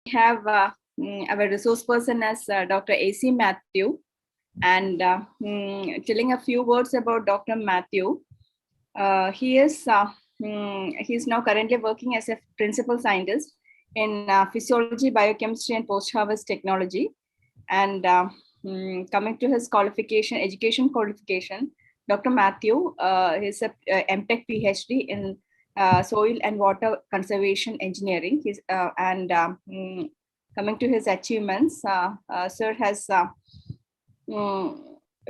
have our resource person as Dr. A.C. Matthew, and telling a few words about Dr. Matthew. He's now currently working as a principal scientist in physiology, biochemistry, and post-harvest technology. And coming to his education qualification, Dr. Matthew is a MTech PhD in soil and water conservation engineering. Coming to his achievements,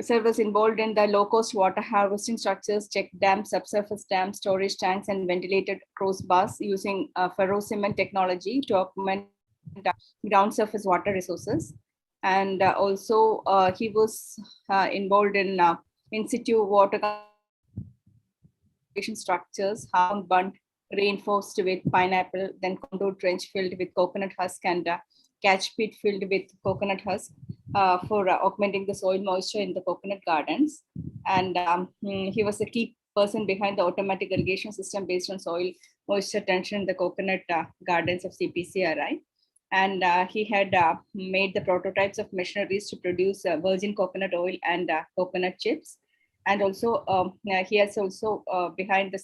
Sir was involved in the low-cost water harvesting structures, check dams, subsurface dams, storage tanks, and ventilated crossbars using ferrocement technology to augment ground surface water resources. And also, he was involved in in-situ water structures, hound bunt reinforced with pineapple, then contour trench filled with coconut husk, and catch pit filled with coconut husk for augmenting the soil moisture in the coconut gardens. And he was a key person behind the automatic irrigation system based on soil moisture tension in the coconut gardens of CPCRI. And he had made the prototypes of machineries to produce virgin coconut oil and coconut chips. And also, he was also behind the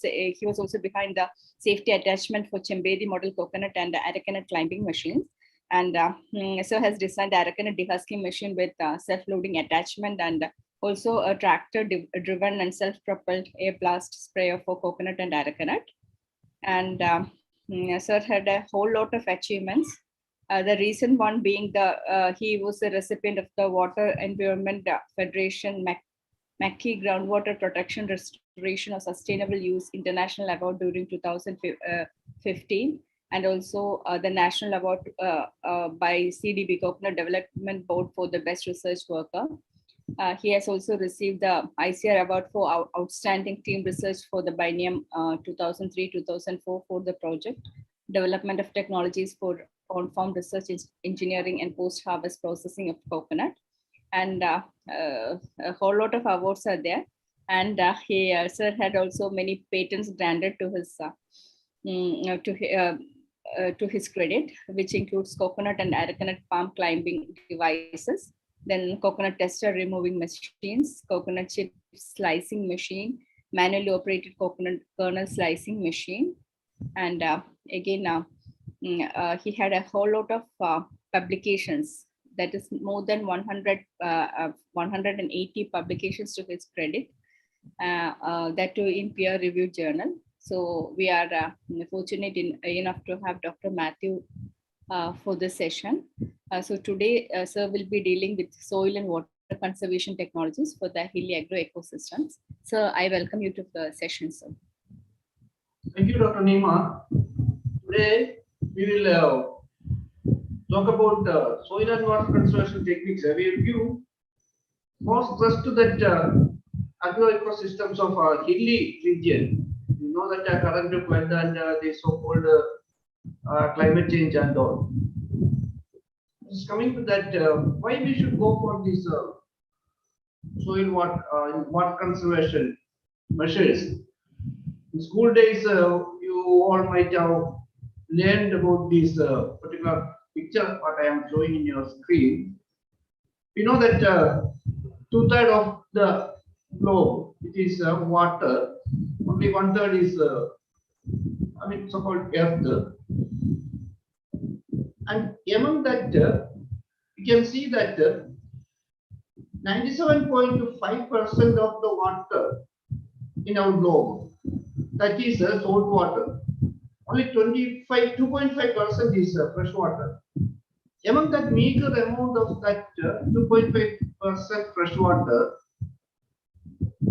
safety attachment for Chembedi model coconut and Arakanut climbing machines. And so has designed the Arakanut dehusking machine with self-loading attachment, and also a tractor-driven and self-propelled air blast sprayer for coconut and Arakanut. And Sir had a whole lot of achievements. The recent one being he was the recipient of the Water Environment Federation Mackey Groundwater Protection Restoration of Sustainable Use International Award during 2015, and also the National Award by CDB Coconut Development Board for the Best Research Worker. He has also received the ICR Award for Outstanding Team Research for the biennium 2003-2004 for the project Development of Technologies for On-Farm Research Engineering and Post-Harvest Processing of Coconut. And a whole lot of awards are there. And Sir had also many patents granted to his credit, which includes coconut and Arakanut palm climbing devices, then coconut tester removing machines, coconut chip slicing machine, manually operated coconut kernel slicing machine. And again, he had a whole lot of publications. That is more than 180 publications to his credit, that too in peer-reviewed journal. So we are fortunate enough to have Dr. Matthew for this session. So today, Sir will be dealing with soil and water conservation technologies for the hilly agro ecosystems. Sir, I welcome you to the session, sir. Thank you, Dr. Nima. Today, we will talk about soil and water conservation techniques. I will give more stress to that agro ecosystems of hilly region. You know that current flood and the so-called climate change and all. Just coming to that, why we should go for these soil water conservation measures. In school days, you all might have learned about this particular picture what I am showing in your screen. You know that 2/3 of the globe it is water, only 1/3 is so-called earth, and among that you can see that 97.5% of the water in our globe, that is salt water. Only 2.5% is fresh water. Among that meager amount of that 2.5% fresh water,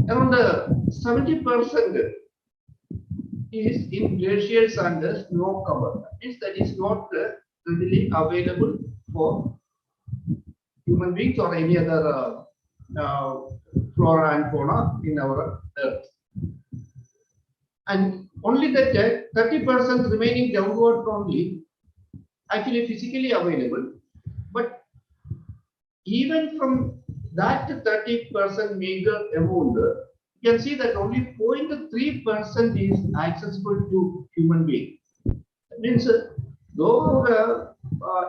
around 70% is in glaciers and snow cover. That means that is not readily available for human beings or any other flora and fauna in our earth. And only that 30% remaining downward only actually physically available. But even from that 30% meager amount, you can see that only 0.3% is accessible to human being. That means though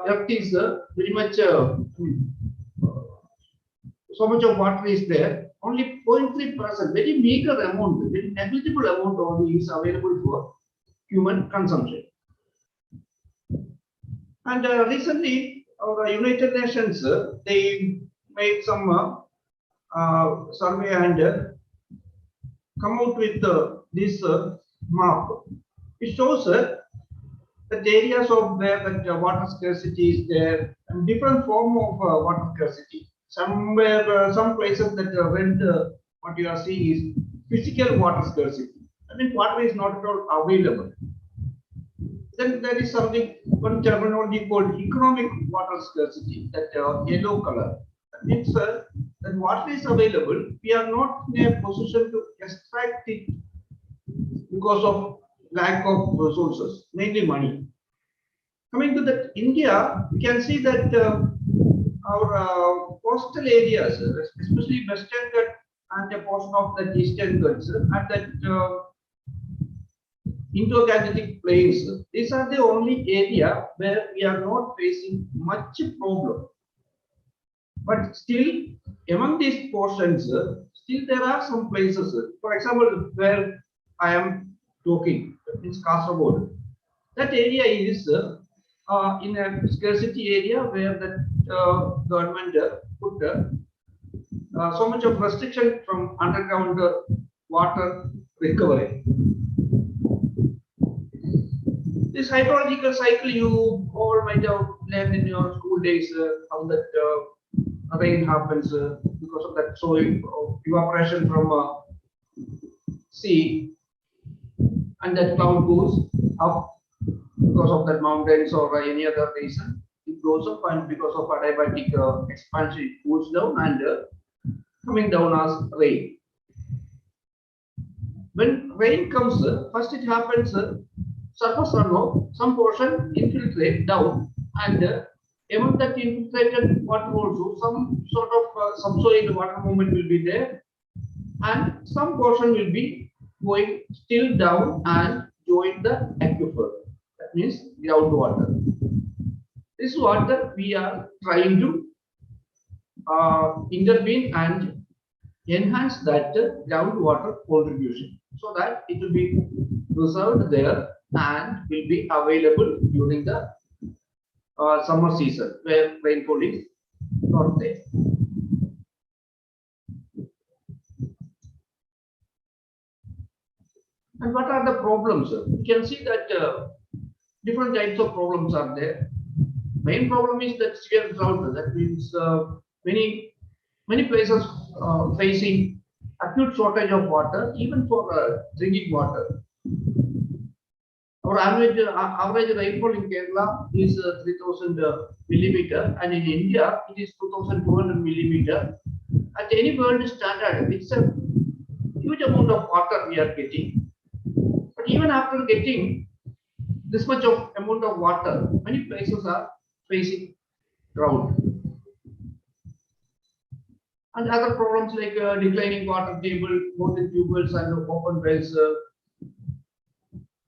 earth is very much, so much of water is there, only 0.3%, very meager amount, very negligible amount only is available for human consumption. And recently, our United Nations, they made some survey and come out with this map. It shows that areas of where that water scarcity is there, and different form of water scarcity. Somewhere, some places that went, what you are seeing is physical water scarcity. I mean, water is not at all available. Then there is something, one terminology called economic water scarcity, that yellow color. That means that water is available, we are not in a position to extract it because of lack of resources, mainly money. Coming to that India, we can see that our coastal areas, especially Western Ghats and a portion of the Eastern Ghats, and that Indo-Gangetic plains, these are the only area where we are not facing much problem. But still, among these portions, still there are some places. For example, where I am talking, that means Kasaragod. That area is in a scarcity area where the government put so much of restriction from underground water recovery. This hydrological cycle, you all might have learned in your school days, how that rain happens because of that soil evaporation from sea, and that cloud goes up because of that mountains or any other reason. It goes up, and because of adiabatic expansion, it cools down and coming down as rain. When rain comes, first it happens surface runoff, some portion infiltrate down, and among that infiltrated water also some sort of subsoil water movement will be there, and some portion will be going still down and join the aquifer. That means groundwater. This water we are trying to intervene and enhance that groundwater contribution, so that it will be reserved there and will be available during the summer season where rainfall is not there. And what are the problems? You can see that different types of problems are there. Main problem is that severe drought. That means many places facing acute shortage of water, even for drinking water. Our average rainfall in Kerala is 3000 millimeter, and in India it is 2200 millimeter. At any world standard, it's a huge amount of water we are getting. But even after getting this much of amount of water, many places are facing drought. And other problems like declining water table, both in tube wells and open wells.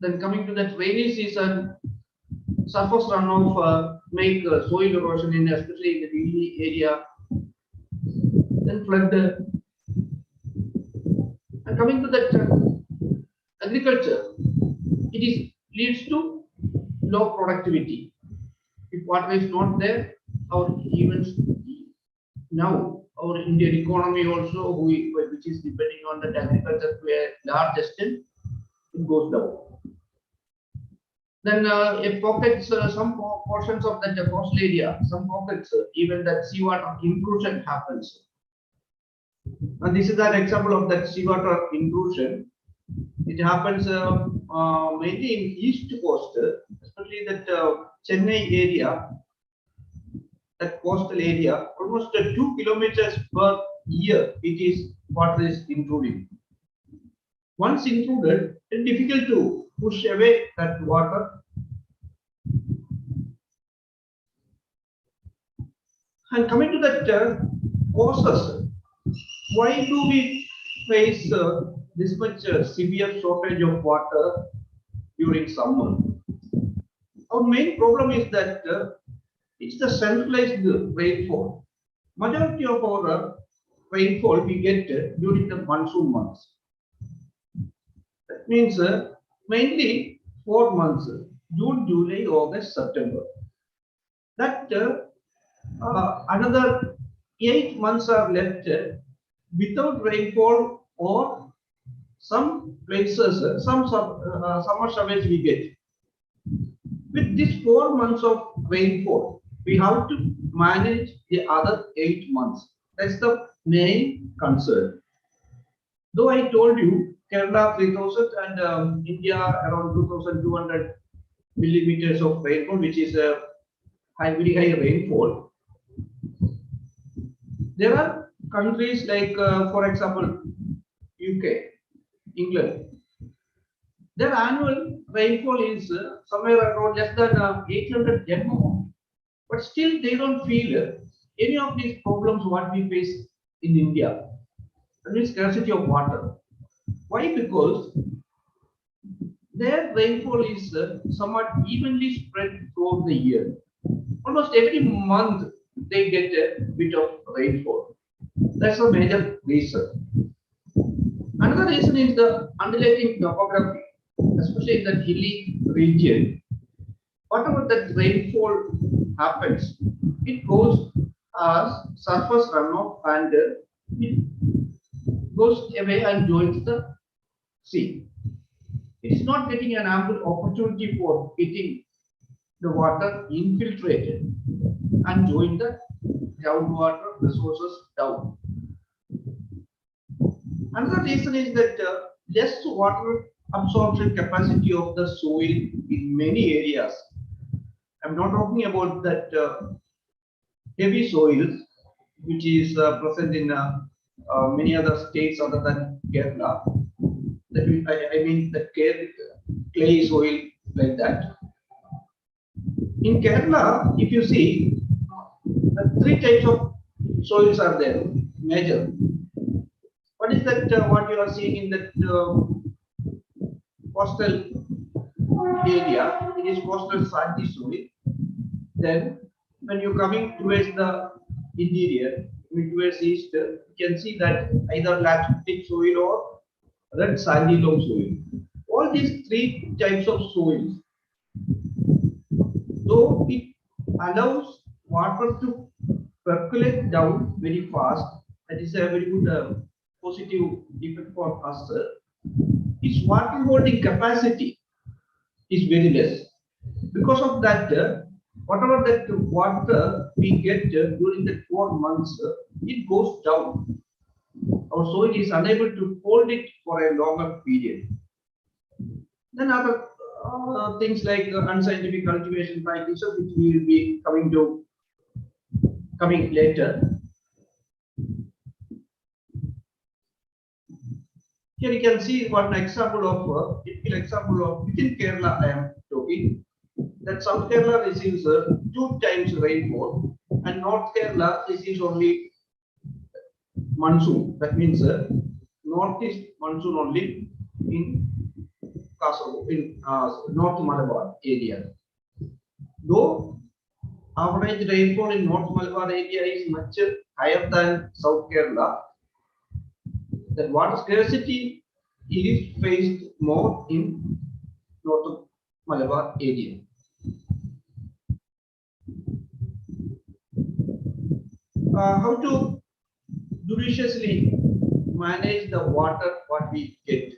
Then coming to that rainy season, surface runoff make soil erosion in especially in the hilly area. Then flood. And coming to that agriculture, it is leads to low productivity. If water is not there, our even now our Indian economy also, which is depending on that agriculture to a large extent, it goes down. Then if pockets, some portions of that coastal area, some pockets, even that seawater intrusion happens. And this is an example of that seawater intrusion. It happens mainly in east coast, especially that Chennai area, that coastal area, almost 2 kilometers per year. It is water is intruding. Once intruded, it's difficult to push away that water. And coming to that causes, why do we face this much severe shortage of water during summer? Our main problem is that It's the centralized rainfall. Majority of our rainfall we get during the monsoon months. That means mainly 4 months, June, July, August, September. That another 8 months are left without rainfall, or some places, summer showers we get. With these 4 months of rainfall, we have to manage the other 8 months. That's the main concern. Though I told you Kerala 3000 and India around 2200 millimeters of rainfall, which is a very high rainfall. There are countries like, for example, UK, England. Their annual rainfall is somewhere around less than 800 mm, but still they don't feel any of these problems what we face in India. That means scarcity of water. Why? Because their rainfall is somewhat evenly spread throughout the year. Almost every month they get a bit of rainfall. That's a major reason. Another reason is the undulating topography, especially in the hilly region. Whatever that rainfall happens, it goes as surface runoff and it goes away and joins the sea. It is not getting an ample opportunity for getting the water infiltrated and join the groundwater resources down. Another reason is that less water absorption capacity of the soil in many areas. I'm not talking about that heavy soils, which is present in many other states other than Kerala. I mean the clay soil like that. In Kerala, if you see, three types of soils are there, major. What is that? What you are seeing in that coastal area? It is coastal sandy soil. Then, when you're coming towards the interior, towards east, you can see that either lateritic soil or red sandy loam soil. All these three types of soils, though it allows water to percolate down very fast, that is a very good positive effect for us. Its water holding capacity is very less. Because of that, whatever that water we get during the 4 months, it goes down. Our soil is unable to hold it for a longer period. Then other things like unscientific cultivation practices, which we will be coming later. Here you can see one example of typical example of within Kerala. I am talking that South Kerala receives 2 times rainfall and North Kerala receives only monsoon. That means northeast monsoon only in Kasaragod, in North Malabar area. Though average rainfall in North Malabar area is much higher than South Kerala, that water scarcity is faced more in North Malabar area. How to judiciously manage the water what we get?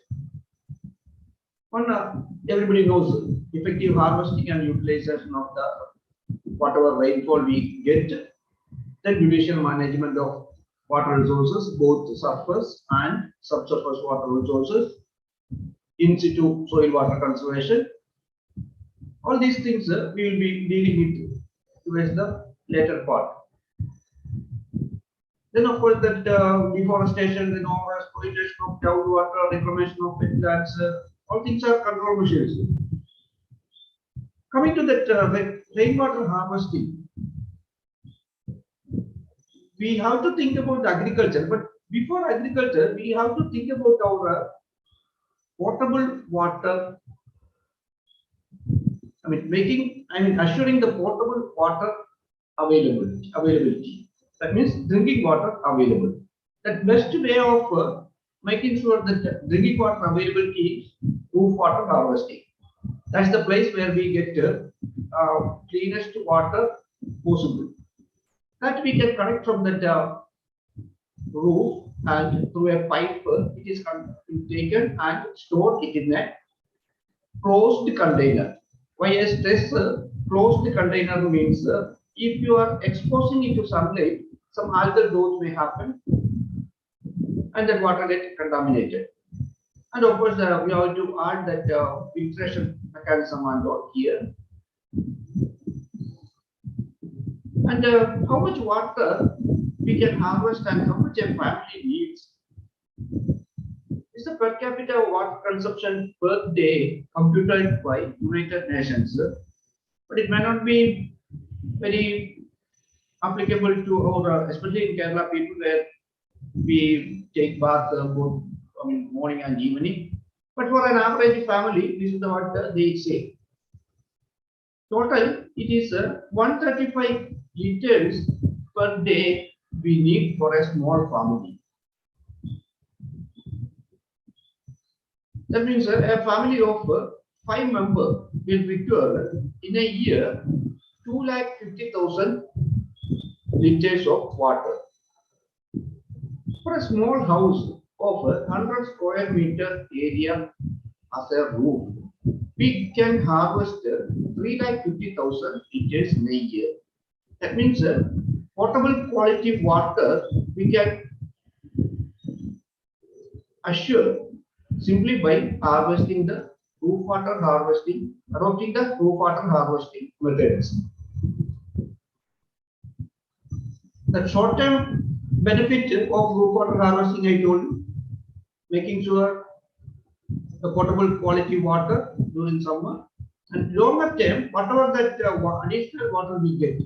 One, everybody knows effective harvesting and utilization of the whatever rainfall we get, then judicial management of water resources, both surface and subsurface water resources, in situ soil water conservation. All these things we will be dealing with towards the later part. Then of course that deforestation, then exploitation of groundwater, reclamation of wetlands, all things are control measures. Coming to that rainwater harvesting, we have to think about agriculture, but before agriculture, we have to think about our potable water. I mean, assuring the potable water availability. That means drinking water available. The best way of making sure that drinking water availability is roof water harvesting. That's the place where we get cleanest water possible. That we can collect from the roof, and through a pipe it is taken and stored it in a closed container. Why I stress closed container means if you are exposing it to sunlight, some algal growth may happen and that water get contaminated. And of course, we have to add that filtration mechanism on board here. And how much water we can harvest and how much a family needs. Is the per capita water consumption per day computed by United Nations, but it may not be very applicable to our, especially in Kerala people where we take bath both morning and evening. But for an average family, this is what they say. Total, it is 135 liters per day we need for a small family. That means a family of 5 members will require in a year 250,000 liters of water. For a small house of 100 square meter area as a roof, we can harvest 350,000 liters in a year. That means potable quality water we can assure simply by harvesting the roof water harvesting, adopting the roof water harvesting methods. The short-term benefit of roof water harvesting, I told you, making sure the potable quality water during summer, and longer term, whatever that additional water we get,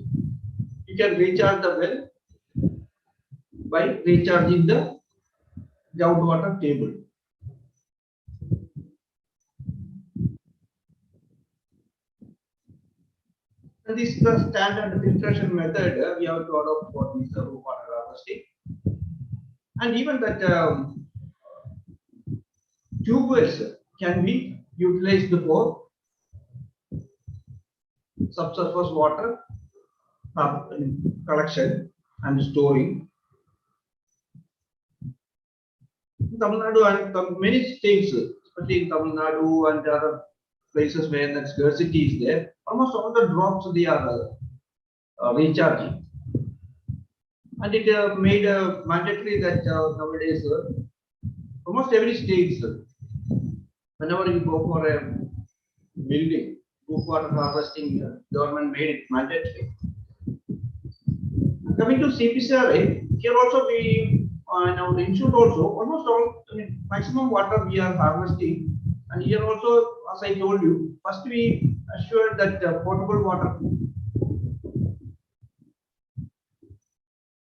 you can recharge the well by recharging the groundwater table. And this is the standard filtration method we have to adopt for this roof water harvesting. And even that tube wells can be utilized for subsurface water collection and storing. Tamil Nadu and many states, especially in Tamil Nadu and other places where that scarcity is there, almost all the drops they are recharging. And it made mandatory that nowadays almost every state, whenever you go for a building, roof water harvesting, government made it mandatory. Coming to CPCRA, here also we now the institute also almost all maximum water we are harvesting, and here also, as I told you, first we assure that potable water,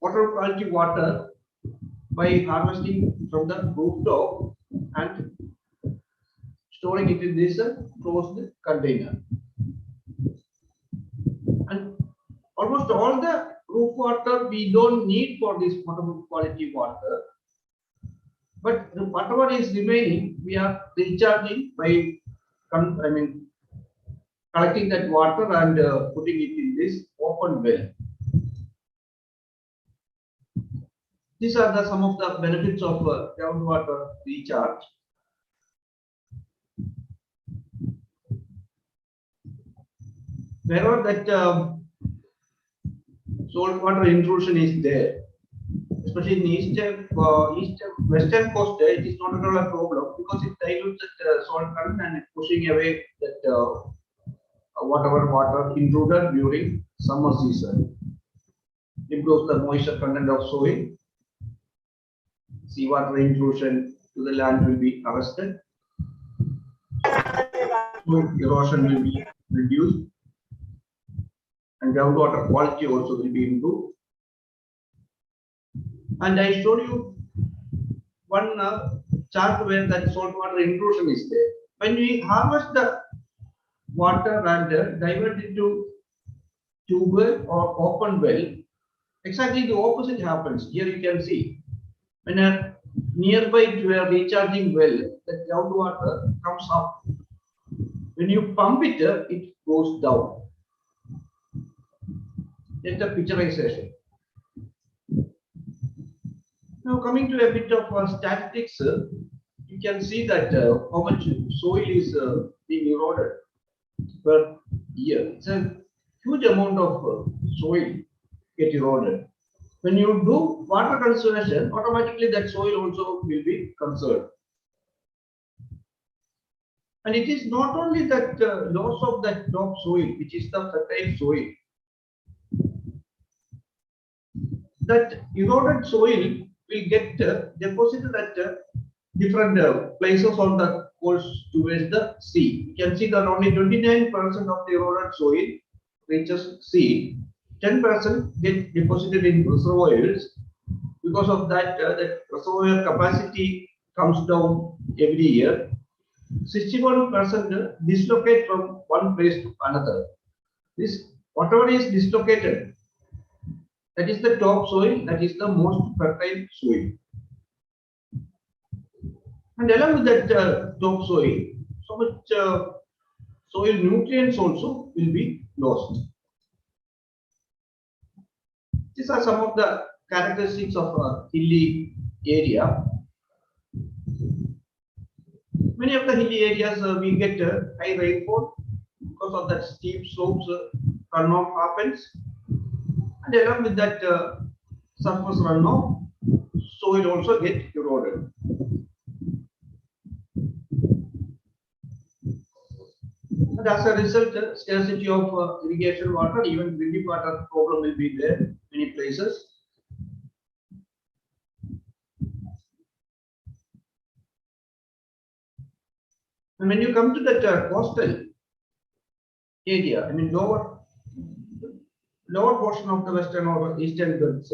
water quality water by harvesting from the rooftop and storing it in this closed container. And almost all the roof water we don't need for this potable quality water, but whatever is remaining we are recharging by collecting that water and putting it in this open well. These are some of the benefits of groundwater recharge. Wherever that salt water intrusion is there, especially in western coast, it is not at all a problem because it dilutes that salt content and pushing away that whatever water intruded during summer season. Improves the moisture content of soil. Seawater intrusion to the land will be arrested. Soil erosion will be reduced. And groundwater quality also will be improved. And I showed you one chart where that saltwater intrusion is there. When we harvest the water and divert it to tube well or open well, exactly the opposite happens. Here you can see when a nearby to a recharging well, the groundwater comes up. When you pump it, it goes down. That's the picturization. Now coming to a bit of statistics, you can see that how much soil is being eroded per year. It's a huge amount of soil get eroded. When you do water conservation, automatically that soil also will be conserved. And it is not only that loss of that top soil, which is the fertile soil, that eroded soil will get deposited at different places on the course towards the sea. You can see that only 29% of the eroded soil reaches sea. 10% get deposited in reservoirs. Because of that, the reservoir capacity comes down every year. 61% dislocate from one place to another. This whatever is dislocated, that is the top soil, that is the most fertile soil. And along with that top soil, so much soil nutrients also will be lost. These are some of the characteristics of a hilly area. Many of the hilly areas we get high rainfall because of that steep slopes runoff happens, and along with that surface runoff, soil also get eroded. And as a result, scarcity of irrigation water, even drinking water problem will be there in many places. And when you come to that coastal area, I mean lower portion of the western or eastern Ghats,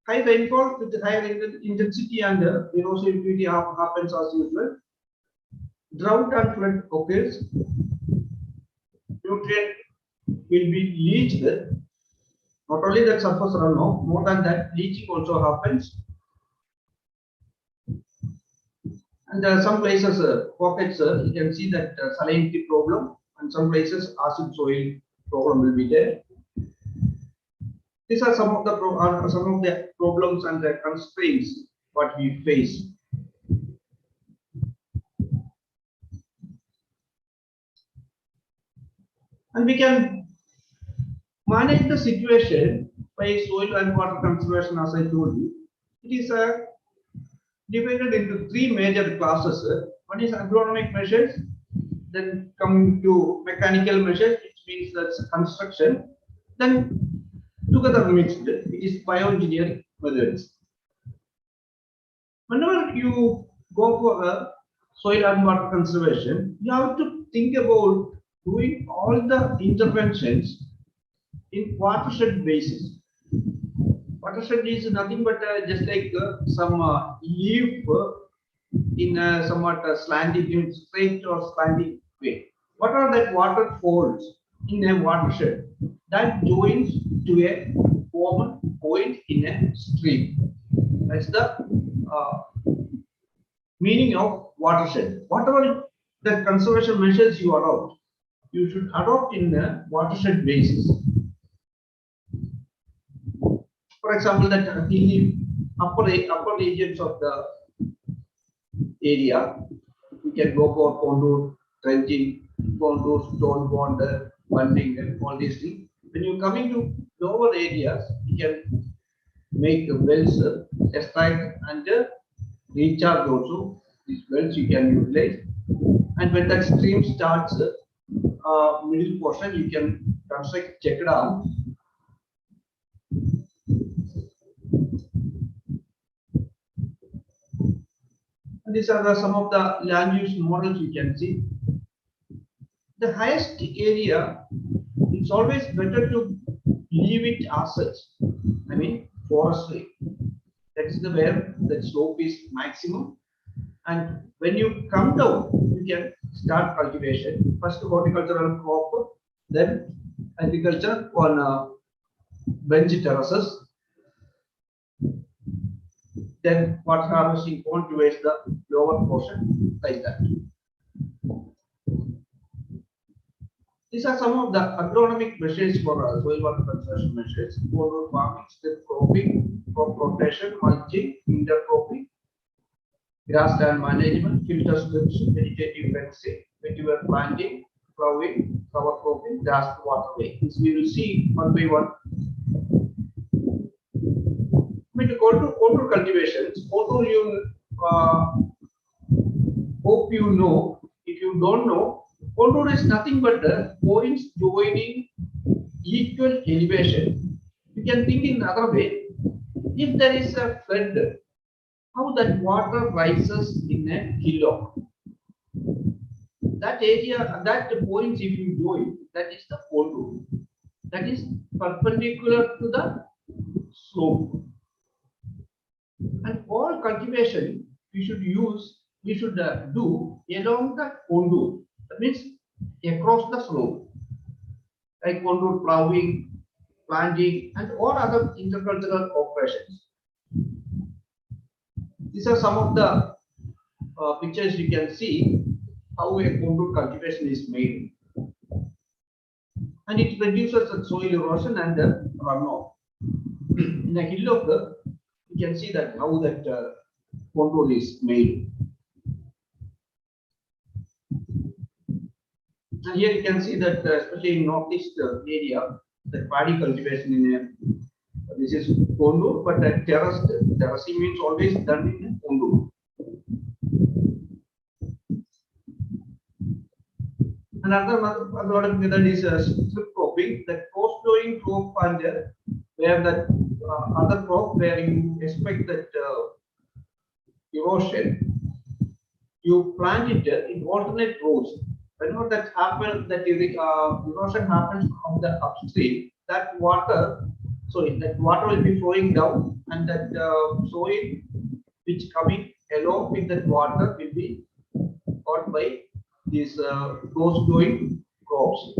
high rainfall with higher intensity and erosivity happens as usual. Drought and flood occurs. Nutrient will be leached. Not only that surface runoff, more than that, leaching also happens. And some places, pockets, you can see that salinity problem, and some places acid soil problem will be there. These are some of the problems and the constraints what we face. And we can manage the situation by soil and water conservation, as I told you. It is divided into three major classes. One is agronomic measures, then coming to mechanical measures, which means that's construction, then together mixed, it is bioengineering methods. Whenever you go for a soil and water conservation, you have to think about doing all the interventions in watershed basis. Watershed is nothing but just like some leaf in a somewhat slanting, straight or slanting way. What are that water falls in a watershed that joins to a common point in a stream? That's the meaning of watershed. Whatever the conservation measures you adopt, you should adopt in a watershed basis. For example, that hilly upper regions of the area, we can go for contour trenching, contour stone pond, bunding, and all these things. When you coming to lower areas, you can make wells, extract and recharge also. These wells you can utilize, and when that stream starts, middle portion you can construct check dam. And these are some of the land use models you can see. The highest area, it's always better to leave it as such. I mean, forestry. That's the where the slope is maximum. And when you come down, you can start cultivation. First horticultural crop, then agriculture on bench terraces. Then water harvesting on towards the lower portion like that. These are some of the agronomic measures for soil water conservation measures: contour farming, strip cropping, crop rotation, mulching, intercropping, grassland management, filter strips, vegetative fencing, vetiver planting, ploughing, cover cropping, grass waterway. This we will see one by one. When you go to contour cultivations, contour you hope you know. If you don't know, contour is nothing but the points joining equal elevation. You can think in another way. If there is a flood, how that water rises in a hillock. That area, that points, if you join, that is the contour. That is perpendicular to the slope. And all cultivation we should use, we should do along the contour. That means across the slope, like contour ploughing, planting, and all other intercultural operations. These are some of the pictures you can see how a contour cultivation is made, and it reduces the soil erosion and the runoff. In a hillock, you can see that how that contour is made. And here you can see that, especially in northeast area, the paddy cultivation in a, this is contour, but terracing means always done in a contour. Another method is strip cropping, the cross growing crop and where that other crop where you expect that erosion, you plant it in alternate rows. Whenever that happens, that erosion happens from the upstream, that water will be flowing down, and that soil which coming along with that water will be caught by these close growing crops.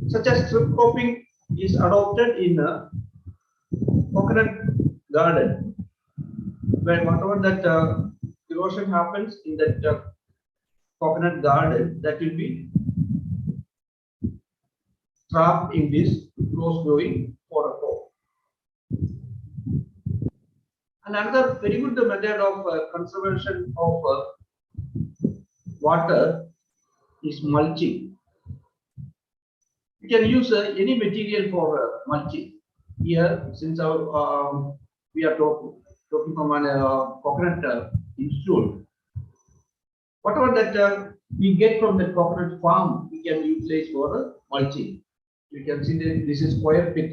Such as strip cropping is adopted in a coconut garden, where whatever that erosion happens in that coconut garden, that will be trapped in this close growing fodder crop. Another very good method of conservation of water is mulching. You can use any material for mulching. Here, since we are talking from a coconut institute, whatever that we get from the coconut farm, we can utilize for mulching. You can see that this is square pit,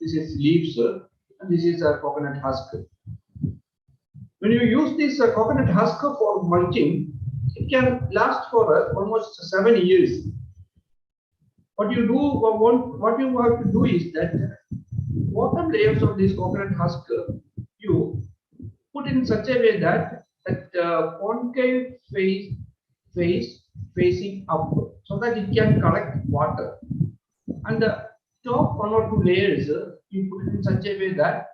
this is leaves, and this is a coconut husk. When you use this coconut husk for mulching, it can last for almost 7 years. What you have to do is that bottom layers of this coconut husk you put in such a way that concave face facing up, so that it can collect water, and the top 1 or 2 layers you put it in such a way that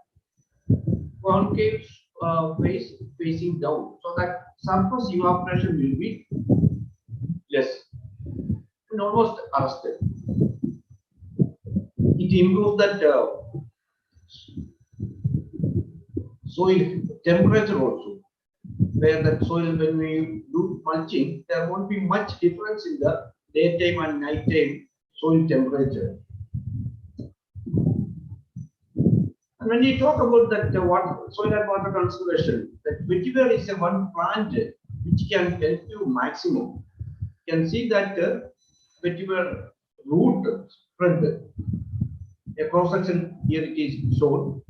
concave face facing down, so that surface evaporation will be less and almost arrested. It improves that soil temperature also, where that soil, when we do mulching, there won't be much difference in the daytime and nighttime soil temperature. And when you talk about that soil and water conservation, that vetiver is a one plant which can help you maximum. You can see that vetiver root spread. A cross section here it is shown.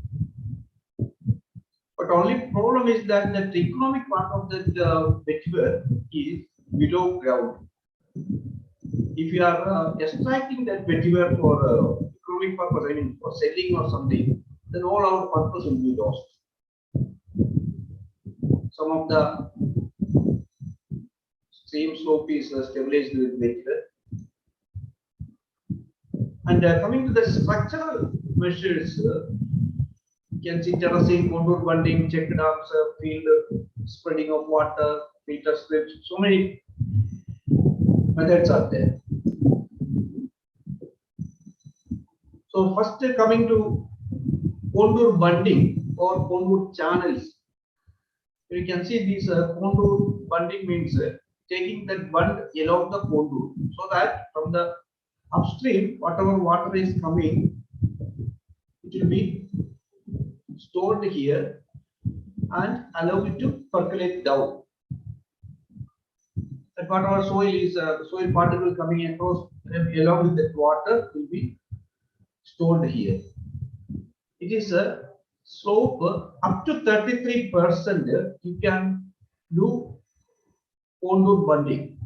But only problem is that the economic part of the vetiver is below ground. If you are extracting that vetiver for economic purpose, I mean for selling or something, then all our purpose will be lost. Some of the stream slope is stabilized with vetiver. And coming to the structural measures, you can see terracing, contour bunding, check dams, field spreading of water, filter strips. So many methods are there. So first coming to contour bunding or contour channels. You can see these contour bunding means taking that bund along the contour, so that from the upstream, whatever water is coming, it will be stored here and allow it to percolate down. That whatever soil is, soil particle coming across along with that water will be stored here. It is a slope up to 33%. You can do contour bunding.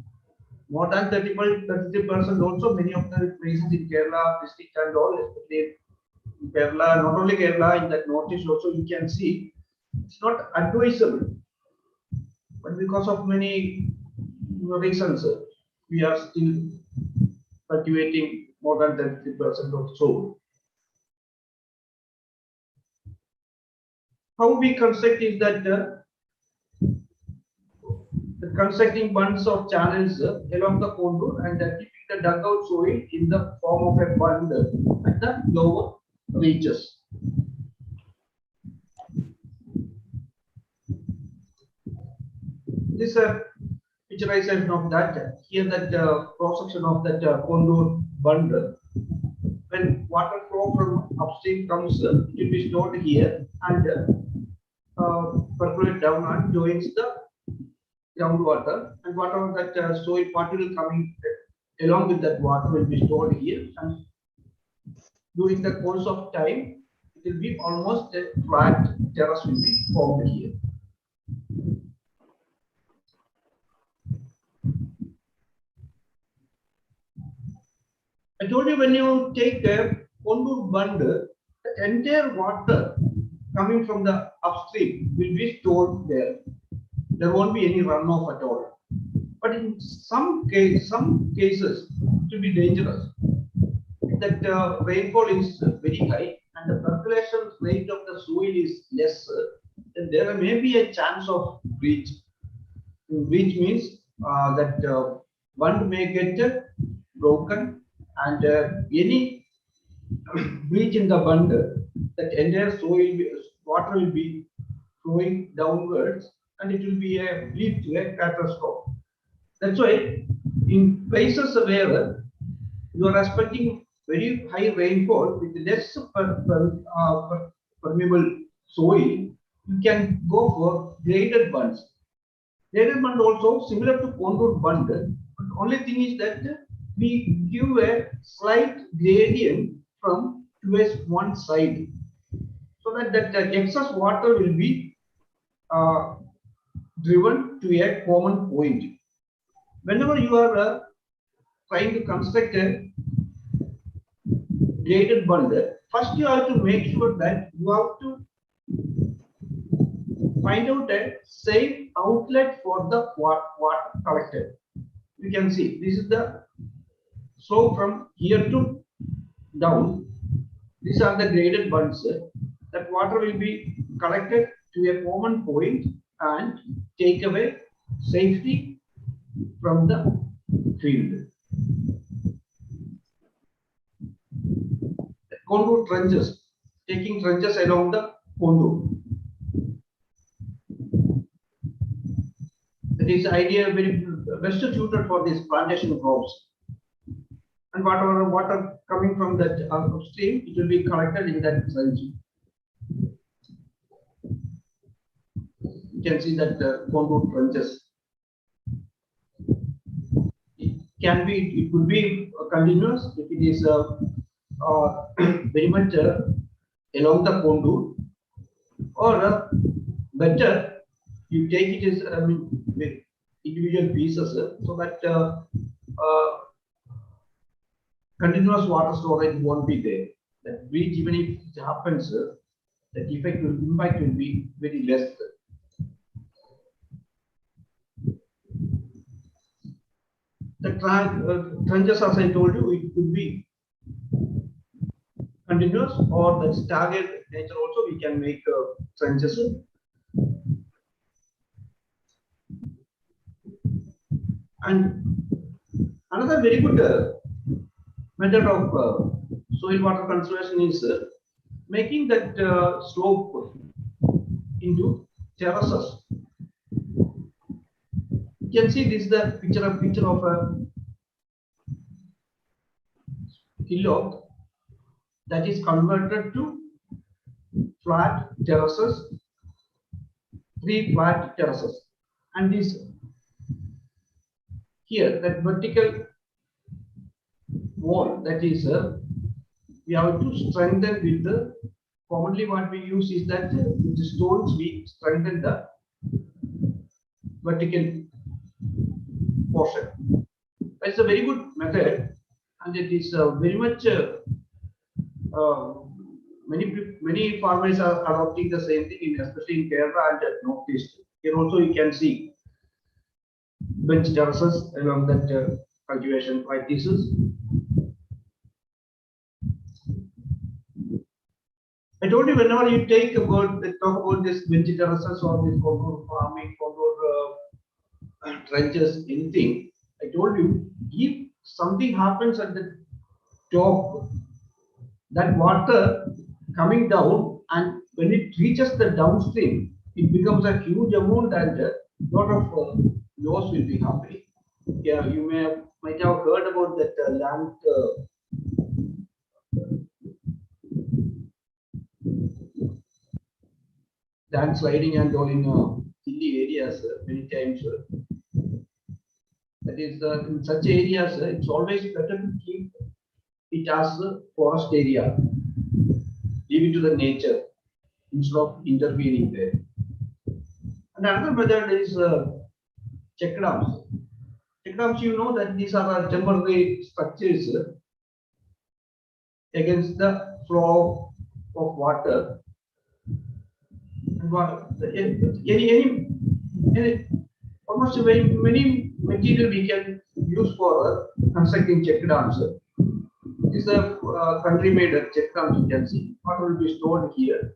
More than 33% also, many of the places in Kerala district and all, especially in Kerala, not only Kerala, in that notice also you can see it's not advisable. But because of many reasons, we are still cultivating more than 33% of soil. How we construct is that constructing bunds of channels along the contour and keeping the dugout soil in the form of a bund at the lower reaches. This picturization of that, here that cross section of that contour bund, when water flow from upstream comes, it will be stored here and percolate down and joins the groundwater, and whatever that soil particle coming along with that water will be stored here, and during the course of time it will be almost a flat terrace will be formed here. I told you when you take a contour bund, the entire water coming from the upstream will be stored there. There won't be any runoff at all. But in some cases, it will be dangerous. If that rainfall is very high and the percolation rate of the soil is less, then there may be a chance of breach. Breach means that bund may get broken, and any breach in the bund, that entire soil water will be flowing downwards, and it will be a lead to a catastrophe. That's why in places where you are expecting very high rainfall with less permeable soil, you can go for graded bunds. Graded bund also similar to contour bund, but only thing is that we give a slight gradient from towards one side, so that excess water will be driven to a common point. Whenever you are trying to construct a graded bund, first you have to make sure that you have to find out a safe outlet for the water collected. You can see this is the slope from here to down. These are the graded bunds. That water will be collected to a common point and take away safety from the field. Contour trenches, taking trenches along the contour. That is idea very best suited for these plantation crops. And whatever water coming from that upstream, it will be collected in that trench. You can see that contour trenches. It could be continuous if it is very much along the contour, or better you take it as with individual pieces, so that continuous water storage won't be there. That breach, even if it happens, the impact will be very less. The trenches, as I told you, it could be continuous or the staggered nature also we can make trenches. And another very good method of soil water conservation is making that slope into terraces. You can see this is the picture of a hillock that is converted to flat terraces, 3 flat terraces, and this here that vertical wall that is we have to strengthen with the commonly what we use is that with the stones we strengthen the vertical portion. It's a very good method, and it is very much uh, many farmers are adopting the same thing, especially in Kerala and Northeast. Here also you can see bench terraces along that cultivation practices. I told you whenever you talk about this bench terraces or this contour farming, contour trenches, anything. I told you if something happens at the top, that water coming down, and when it reaches the downstream, it becomes a huge amount and a lot of loss will be happening. Yeah, you might have heard about that landsliding and all in hilly areas many times. That is in such areas, it's always better to keep it as a forest area, leave it to the nature instead of intervening there. And another method is check dams. Check dams, you know that these are temporary structures against the flow of water. And any almost very many material we can use for constructing check dams. This is a country-made check dams. You can see what will be stored here.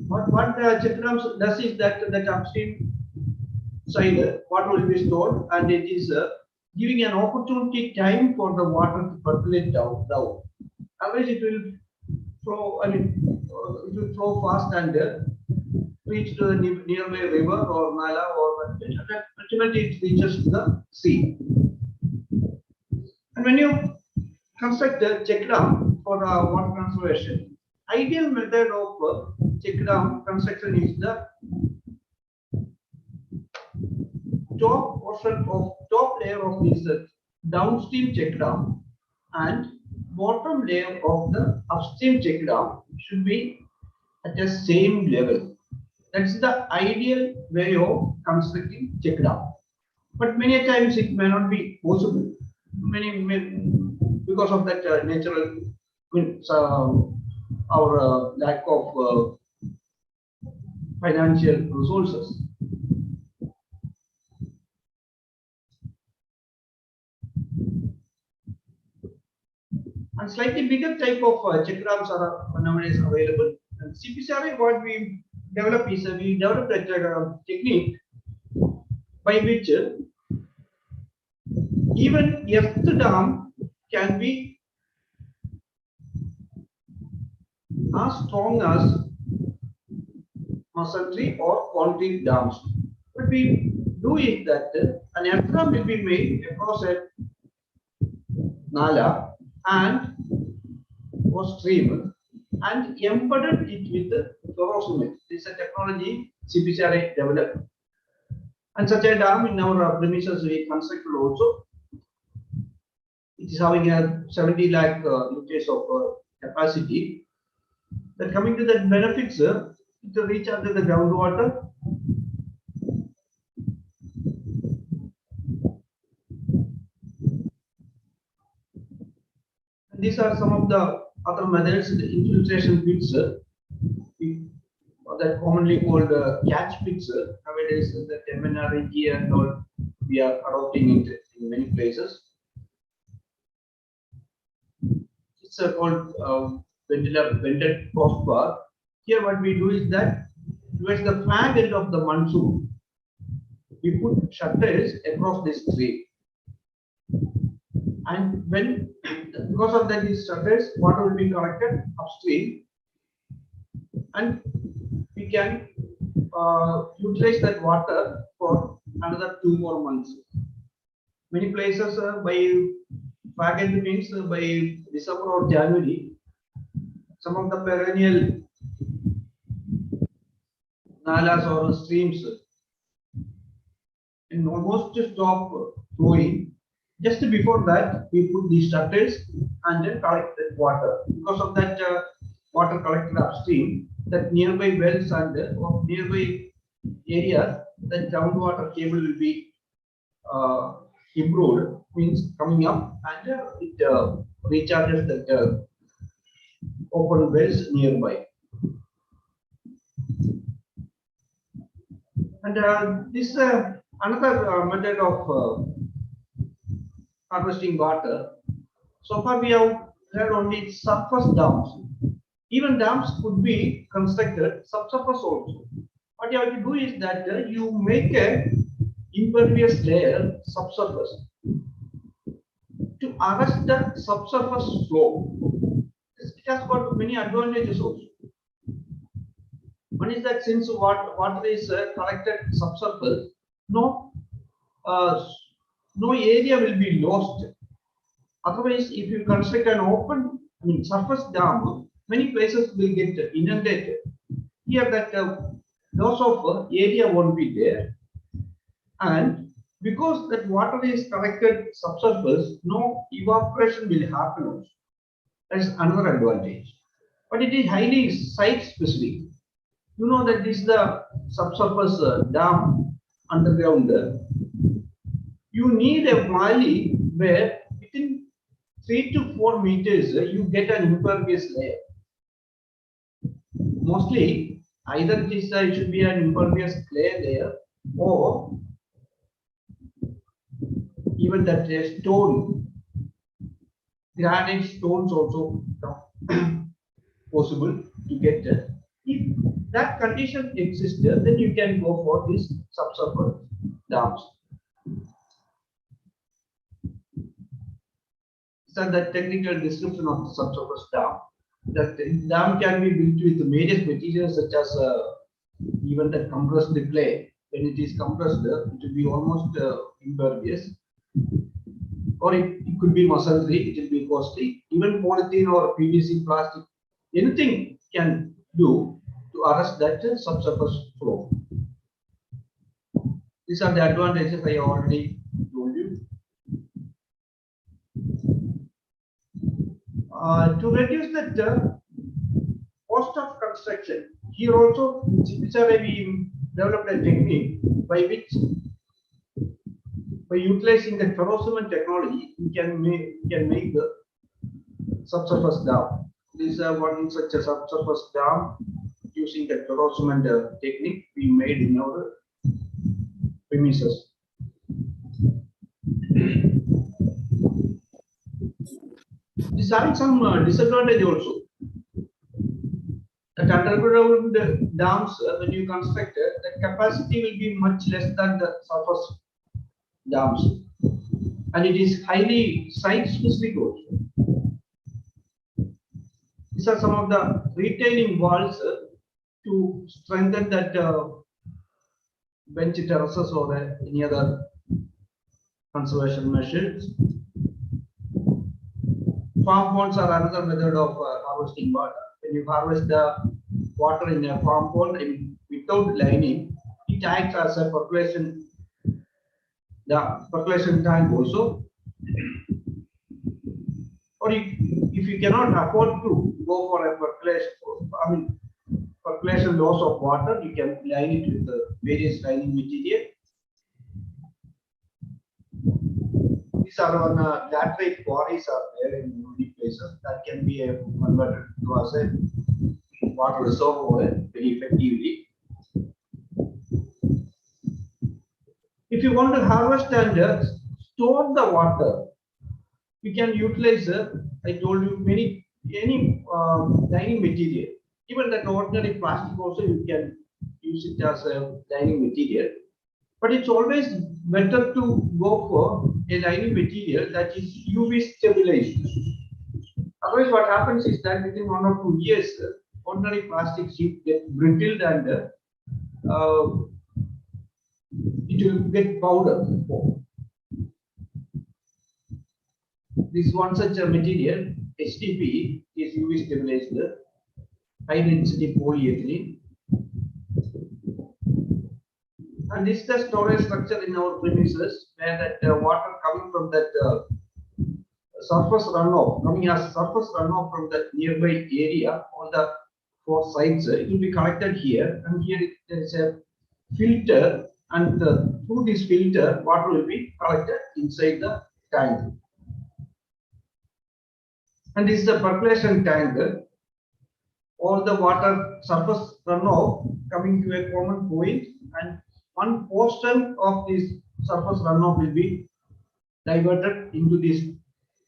What check dams does is that upstream side water will be stored, and it is giving an opportunity time for the water to percolate down. Otherwise, it will flow. I mean, it will flow fast and reach to the nearby river or nala, or ultimately it reaches to the sea. And when you construct a check dam for water conservation, ideal method of check dam construction is the top layer of this downstream check dam and bottom layer of the upstream check dam should be at the same level. That's the ideal way of constructing check dam. But many times it may not be possible. Because of that natural, our lack of financial resources. And slightly bigger type of check dams are nowadays available. And CPCRA, what we develop is we developed a technique by which even earth dam can be as strong as masonry or concrete dams. What we do is that an earth dam will be made across a nala and or stream and embedded it with the fluorocement. This is a technology CPCRA developed. And such a dam in our premises we constructed also. It is having a 70 lakh liters of capacity. Then coming to the benefits, it will reach under the groundwater. And these are some of the other methods, the infiltration pits, that commonly called catch pits. Nowadays, the MNREG and all, we are adopting it in many places. it's called vented crossbar. Here what we do is that towards the fag end of the monsoon, we put shutters across this tree. And when, because of that, these shutters, water will be collected upstream, and we can utilize that water for another 2 more months. Many places by fag end means by December or January, some of the perennial nalas or streams and almost stop flowing. Just before that, we put these shutters and then collect that water. Because of that water collected upstream, that nearby wells and or nearby areas, the groundwater cable will be improved, means coming up, and it recharges the open wells nearby. And this another method of harvesting water. So far we have had only surface dams. Even dams could be constructed subsurface also. What you have to do is that you make a impervious layer subsurface to arrest the subsurface flow. It has got many advantages also. One is that since water is collected subsurface, no no area will be lost. Otherwise, if you construct an open, surface dam, many places will get inundated. Here, that loss of area won't be there, and because that water is collected subsurface, no evaporation will happen also. That's another advantage. But it is highly site specific. You know that this is the subsurface dam underground. You need a valley where within 3 to 4 meters you get an impervious layer. Mostly, either it should be an impervious clay layer, or even that stone, granite stones also possible to get. If that condition exists, then you can go for these subsurface dams. So the technical description of the subsurface dam. That dam can be built with various materials such as even the compressed clay. When it is compressed, it will be almost impervious, or it could be masonry. It will be costly. Even polythene or PVC plastic, anything can do to arrest that subsurface flow. These are the advantages I already told you. To reduce the cost of construction, here also, we developed a technique by which, by utilizing the ferrocement technology, we can make the subsurface dam. This is one such a subsurface dam using the ferrocement technique we made in our premises. This having some disadvantage also. That underground dams, when you construct it, the capacity will be much less than the surface dams, and it is highly site specific also. These are some of the retaining walls to strengthen that bench terraces or any other conservation measures. Farm ponds are another method of harvesting water. When you harvest the water in a farm pond without lining, it acts as a percolation, the percolation tank also. Or if you cannot afford to go for a percolation, percolation loss of water, you can line it with various lining material. These are on laterite quarries are there in many places that can be converted to as a water reservoir very effectively. If you want to harvest and store the water, we can utilize, I told you, any lining material. Even that ordinary plastic also you can use it as a lining material. But it's always better to go for a lining material that is UV stabilized. Otherwise, what happens is that within 1 or 2 years, ordinary plastic sheet get brittled and it will get powder. This one such a material, HDP, is UV stabilized, high density polyethylene. And this is the storage structure in our premises where that water coming from that surface runoff, coming as surface runoff from the nearby area, all the four sides, it will be collected here, and here there is a filter, and through this filter, water will be collected inside the tank. And this is a percolation tank. All the water surface runoff coming to a common point, and one portion of this surface runoff will be diverted into this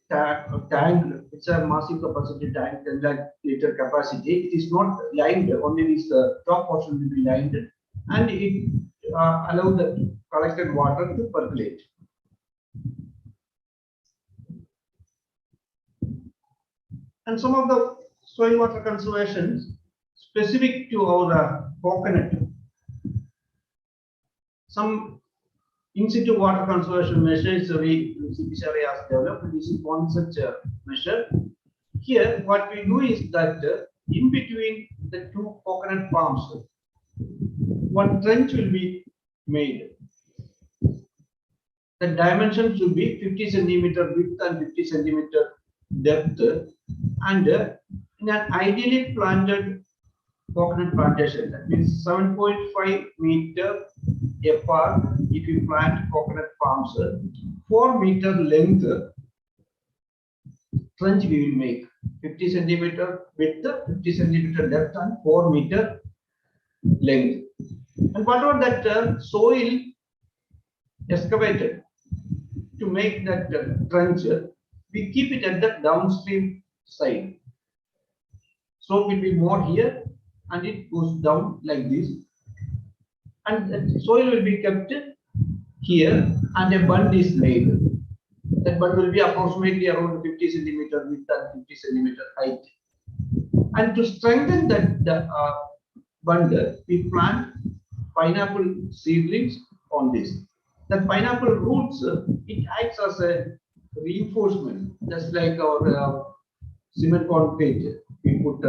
tank. It's a massive capacity tank, 10 lakh liter capacity. It is not lined, only this top portion will be lined, and it allows the collected water to percolate. And some of the soil water conservations specific to our coconut. Some in situ water conservation measures which has developed. This is one such measure. Here, what we do is that in between the two coconut palms, one trench will be made. The dimension should be 50 centimeter width and 50 centimeter depth, and in an ideally planted coconut plantation, that means 7.5 meter apart. If you plant coconut palms, 4 meter length trench we will make, 50 centimeter width, 50 centimeter depth, and 4 meter length. And whatever that soil excavated to make that trench, we keep it at the downstream side. So it will be more here, and it goes down like this, and the soil will be kept here, and a bund is made. That bund will be approximately around 50 centimeter width and 50 centimeter height. And to strengthen that bund, we plant pineapple seedlings on this. The pineapple roots, it acts as a reinforcement, just like our cement concrete. We put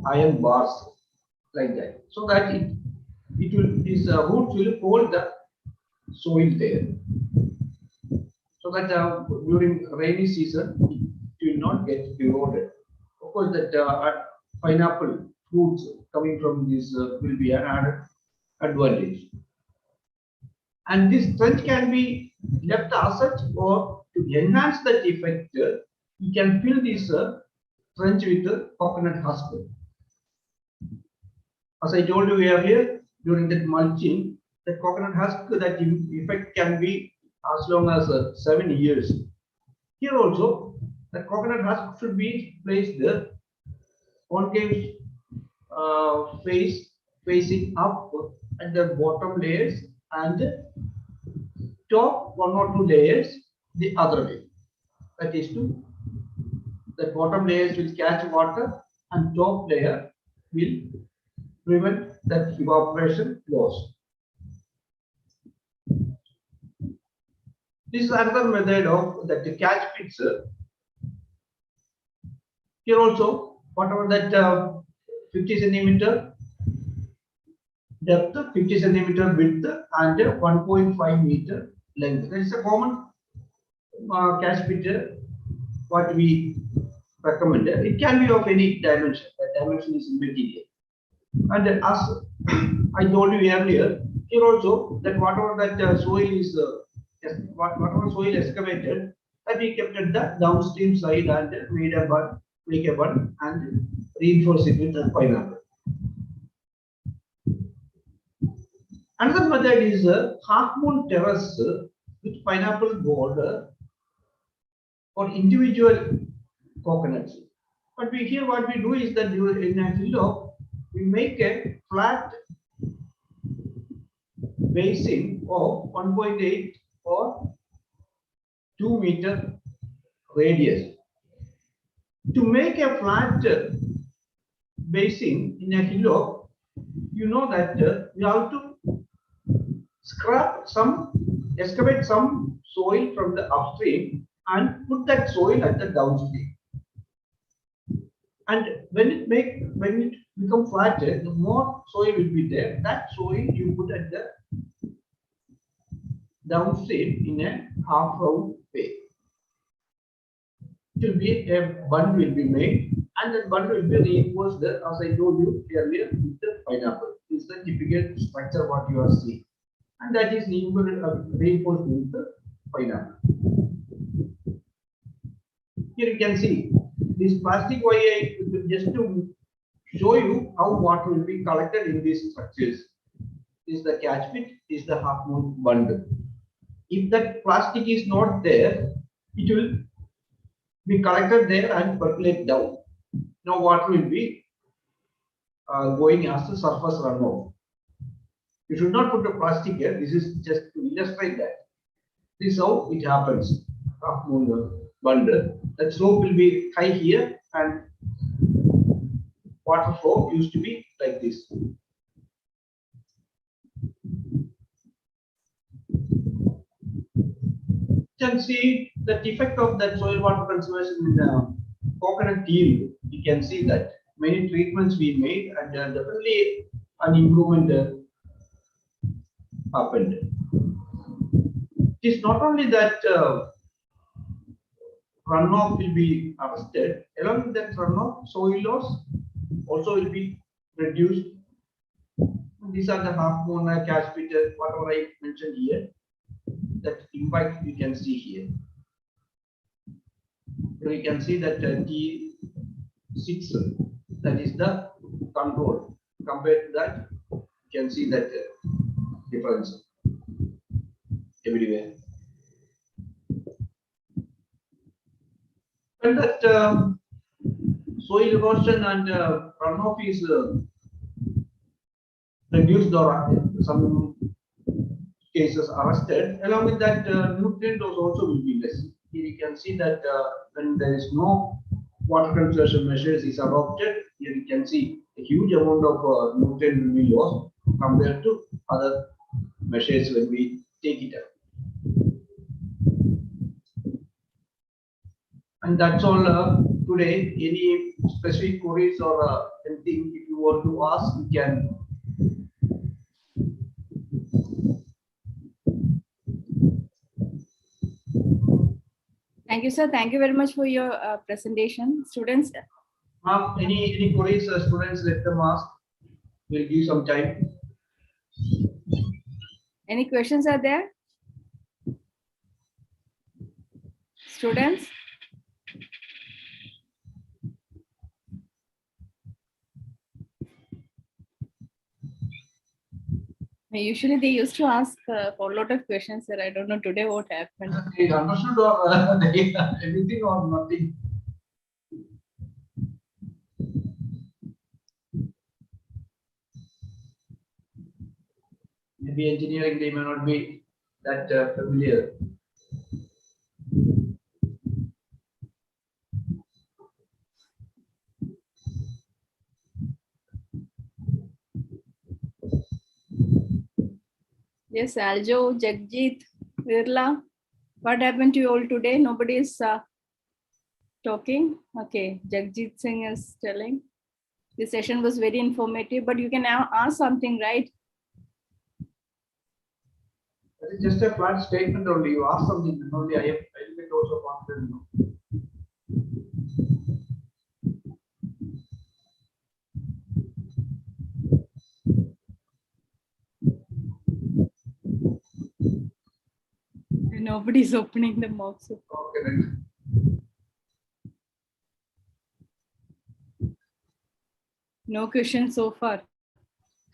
iron bars like that, so that these roots will hold the soil there, so that during rainy season it will not get eroded. Of course, that pineapple fruits coming from this will be an added advantage. And this trench can be left as such, or to enhance that effect, you can fill this trench with coconut husk. As I told you earlier, during that mulching, the coconut husk, that effect can be as long as 7 years. Here also, the coconut husk should be placed concave face facing up at the bottom layers, and top 1 or 2 layers the other way. That is to, the bottom layers will catch water, and top layer will prevent that evaporation loss. This is another method of that the catch pits. Here also, whatever that 50 centimeter depth, 50 centimeter width, and 1.5 meter length. That is a common catch pit what we recommend. It can be of any dimension. The dimension is material. And as I told you earlier, here also, that whatever that soil is, whatever soil excavated, that we kept at the downstream side and make a bund and reinforce it with the pineapple. Another method is half moon terrace with pineapple border. or individual coconuts. But we here what we do is that in a hillock, we make a flat basin of 1.8 or 2 meter radius. To make a flat basin in a hillock, you know that you have to excavate some soil from the upstream and put that soil at the downstream. And when it becomes flatter, the more soil will be there. That soil you put at the downstream in a half round way. It will be a bund will be made, and that bund will be reinforced, as I told you earlier, with the pineapple. This is the typical structure what you are seeing, and that is reinforced with the pineapple. Here you can see this plastic wire just to show you how water will be collected in these structures. This is the catch pit, this is the half moon bundle. If that plastic is not there, it will be collected there and percolate down. Now water will be going as the surface runoff. You should not put the plastic here. This is just to illustrate that. This is how it happens. Half moon bundle. That slope will be high here and water flow used to be like this. You can see the effect of that soil water conservation in the coconut yield. You can see that many treatments we made and definitely an improvement happened. It is not only that runoff will be arrested, along with that runoff, soil loss also will be reduced. These are the half moon catch pit, whatever I mentioned here. That impact you can see here. So you can see that T6, that is the control. Compared to that, you can see that difference everywhere. When that soil erosion and runoff is reduced or some cases arrested, along with that nutrient dose also will be less. Here you can see that when there is no water conservation measures is adopted, here you can see a huge amount of nutrient will be lost compared to other measures when we take it up. And that's all today. Any specific queries or anything if you want to ask, you can. Thank you, sir. Thank you very much for your presentation. Students? Ma'am, any queries, students, let them ask. We'll give some time. Any questions are there? Students? Usually they used to ask for a lot of questions, sir. I don't know today what happened. They understood or anything or nothing? Maybe engineering, they may not be that familiar. Yes, Aljo, Jagjit, Virla, what happened to you all today? Nobody is talking. Okay, Jagjit Singh is telling. The session was very informative, but you can now ask something, right? That is just a flat statement only. You ask something, and only I will get also confident. Nobody's opening the mouth. So. Okay, then. No question so far.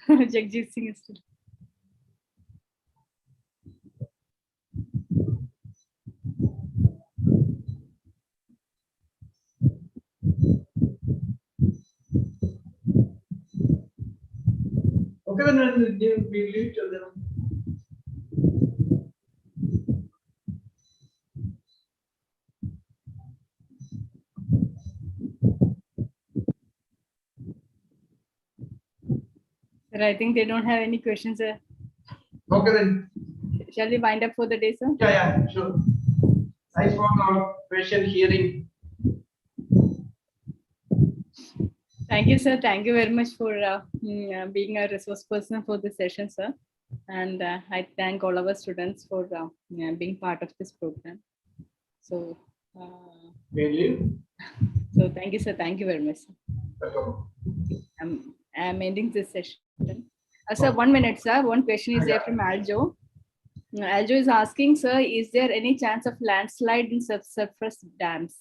Jagjit Singh is still. Okay, then we leave till then. Sir, I think they don't have any questions, sir. Okay, then. Shall we wind up for the day, sir? Yeah, sure. Thanks for the patient hearing. Thank you, sir. Thank you very much for being a resource person for this session, sir. And I thank all our students for being part of this program. So, Really? so thank you, sir. Thank you very much, sir. Welcome. I'm ending this session. Sir, 1 minute, sir. One question is there from Aljo. Aljo is asking, sir, is there any chance of landslide in subsurface dams?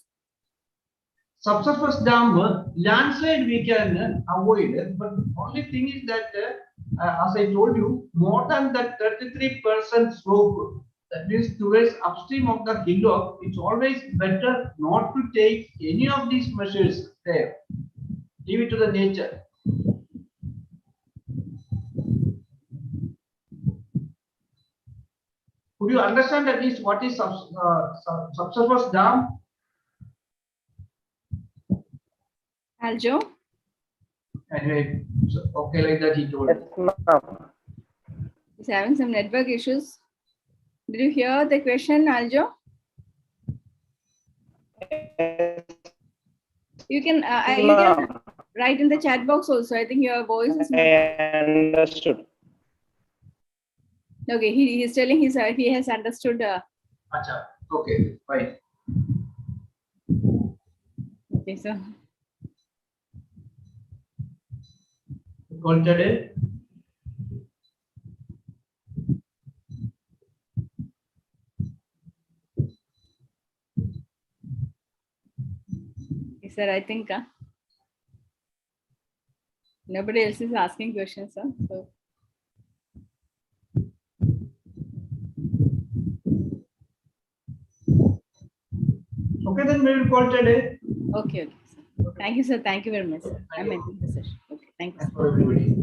Subsurface dam, landslide we can avoid it, but only thing is that, as I told you, more than that 33% slope, that means towards upstream of the hillock, it's always better not to take any of these measures there. Leave it to the nature. Could you understand at least what is subsurface dam? Aljo? Anyway, so, okay, like that he told. He's having some network issues. Did you hear the question, Aljo? You can write in the chat box also. I think your voice is not. Understood. Okay, he's telling he has understood. Acha. Okay, fine. Okay, sir. Call today. Okay, sir, I think nobody else is asking questions, sir. So. Okay, then we will call today. Okay, okay. Sir. Thank you, sir. Thank you very much, sir. I'm ending the session. Okay, thank you. Thanks for everybody.